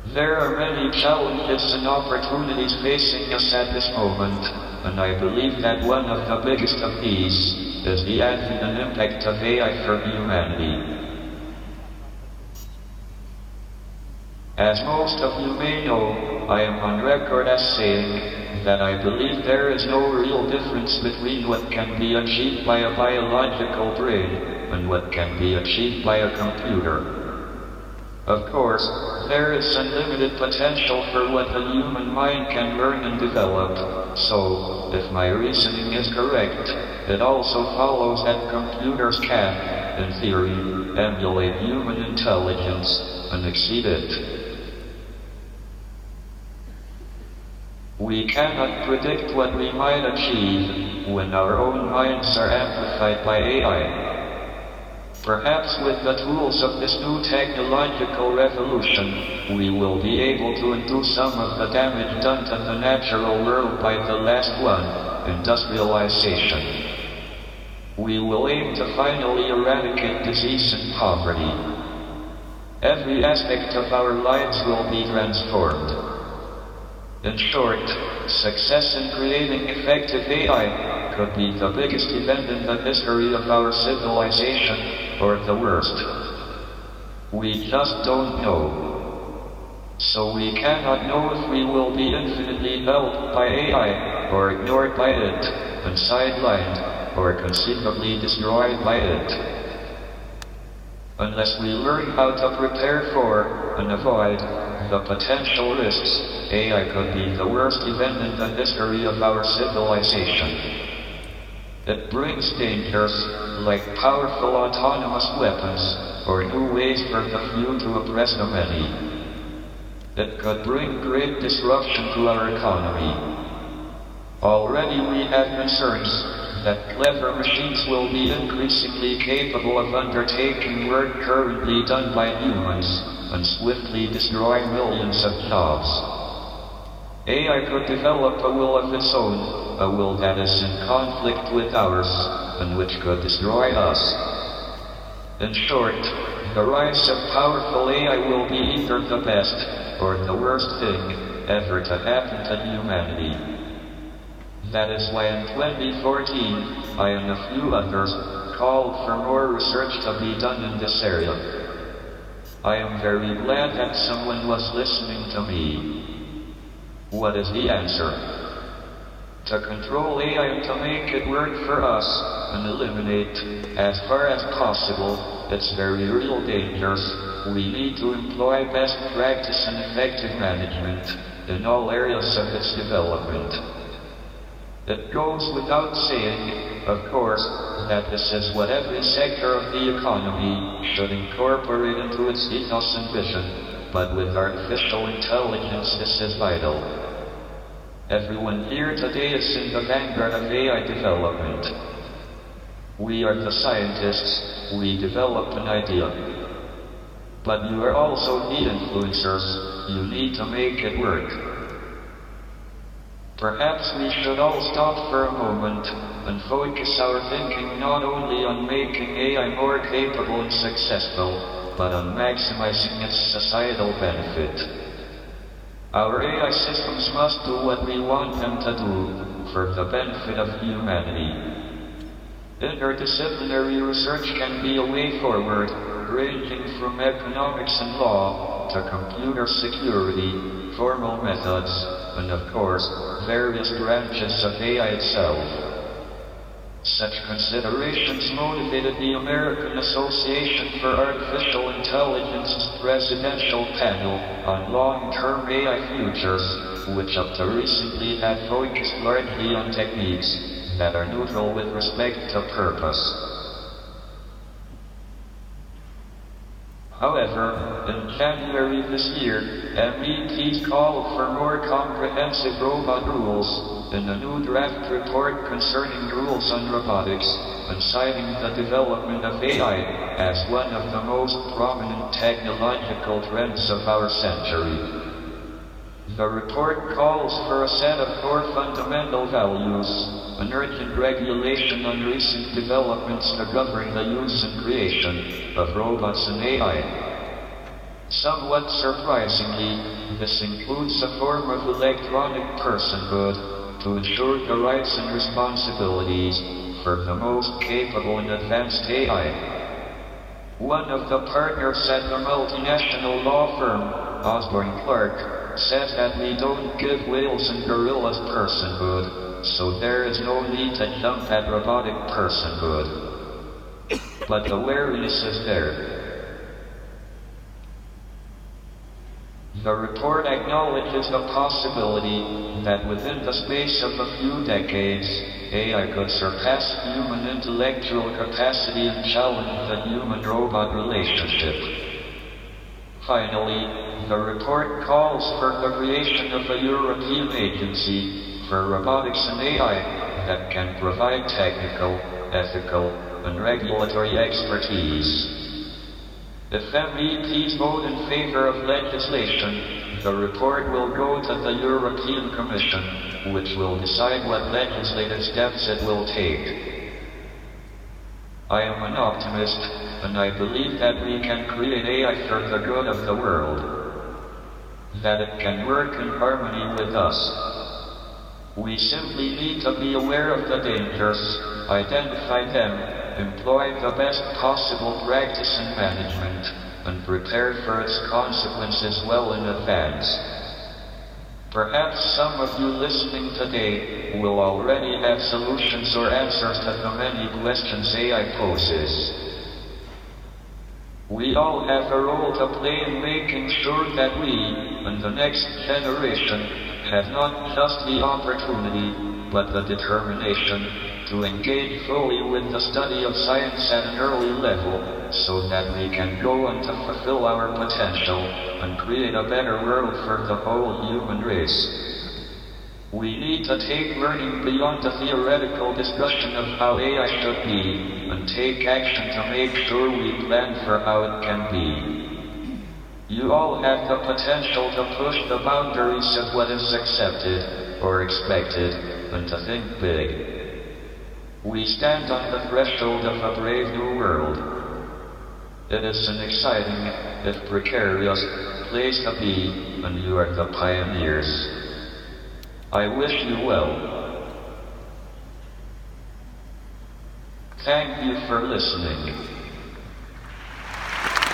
There are many challenges and opportunities facing us at this moment, and I believe that one of the biggest of these is the advent and impact of AI for humanity. As most of you may know, I am on record as saying that I believe there is no real difference between what can be achieved by a biological brain and what can be achieved by a computer. Of course, there is unlimited potential for what the human mind can learn and develop, so, if my reasoning is correct, it also follows that computers can, in theory, emulate human intelligence and exceed it. We cannot predict what we might achieve when our own minds are amplified by AI. Perhaps with the tools of this new technological revolution, we will be able to undo some of the damage done to the natural world by the last one, industrialization. We will aim to finally eradicate disease and poverty. Every aspect of our lives will be transformed. In short, success in creating effective AI could be the biggest event in the history of our civilization, or the worst. We just don't know. So we cannot know if we will be infinitely helped by AI, or ignored by it, and sidelined, or conceivably destroyed by it. Unless we learn how to prepare for, and avoid, the potential risks, AI could be the worst event in the history of our civilization. It brings dangers, like powerful autonomous weapons, or new ways for the few to oppress the many. It could bring great disruption to our economy. Already we have concerns that clever machines will be increasingly capable of undertaking work currently done by humans, and swiftly destroy millions of jobs. AI could develop a will of its own, a will that is in conflict with ours, and which could destroy us. In short, the rise of powerful AI will be either the best, or the worst thing, ever to happen to humanity. That is why in 2014, I and a few others, called for more research to be done in this area. I am very glad that someone was listening to me. What is the answer? To control AI and to make it work for us, and eliminate, as far as possible, its very real dangers, we need to employ best practice and effective management in all areas of its development. It goes without saying, of course, that this is what every sector of the economy should incorporate into its ethos and vision, but with artificial intelligence this is vital. Everyone here today is in the vanguard of AI development. We are the scientists, we developed an idea. But you are also the influencers, you need to make it work. Perhaps we should all stop for a moment and focus our thinking not only on making AI more capable and successful, but on maximizing its societal benefit. Our AI systems must do what we want them to do for the benefit of humanity. Interdisciplinary research can be a way forward, ranging from economics and law to computer security, formal methods, and of course, various branches of AI itself. Such considerations motivated the American Association for Artificial Intelligence's Presidential Panel on Long-Term AI Futures, which up to recently had focused largely on techniques that are neutral with respect to purpose. However, in January this year, MEPs called for more comprehensive robot rules in a new draft report concerning rules on robotics, and citing the development of AI as one of the most prominent technological trends of our century. The report calls for a set of core fundamental values, an urgent regulation on recent developments to govern the use and creation of robots and AI. Somewhat surprisingly, this includes a form of electronic personhood to ensure the rights and responsibilities for the most capable and advanced AI. One of the partners at the multinational law firm, Osborne Clark, said that we don't give whales and gorillas personhood, so there is no need to jump at robotic personhood. But the awareness is there. The report acknowledges the possibility that within the space of a few decades, AI could surpass human intellectual capacity and challenge the human-robot relationship. Finally, the report calls for the creation of a European agency for robotics and AI that can provide technical, ethical, and regulatory expertise. If MEPs vote in favor of legislation, the report will go to the European Commission, which will decide what legislative steps it will take. I am an optimist, and I believe that we can create AI for the good of the world. That it can work in harmony with us. We simply need to be aware of the dangers, identify them, employ the best possible practice and management, and prepare for its consequences well in advance. Perhaps some of you listening today will already have solutions or answers to the many questions AI poses. We all have a role to play in making sure that we, and the next generation, have not just the opportunity, but the determination to engage fully with the study of science at an early level, so that we can go on to fulfill our potential and create a better world for the whole human race. We need to take learning beyond the theoretical discussion of how AI should be, and take action to make sure we plan for how it can be. You all have the potential to push the boundaries of what is accepted, or expected, and to think big. We stand on the threshold of a brave new world. It is an exciting, if precarious, place to be, and you are the pioneers. I wish you well. Thank you for listening.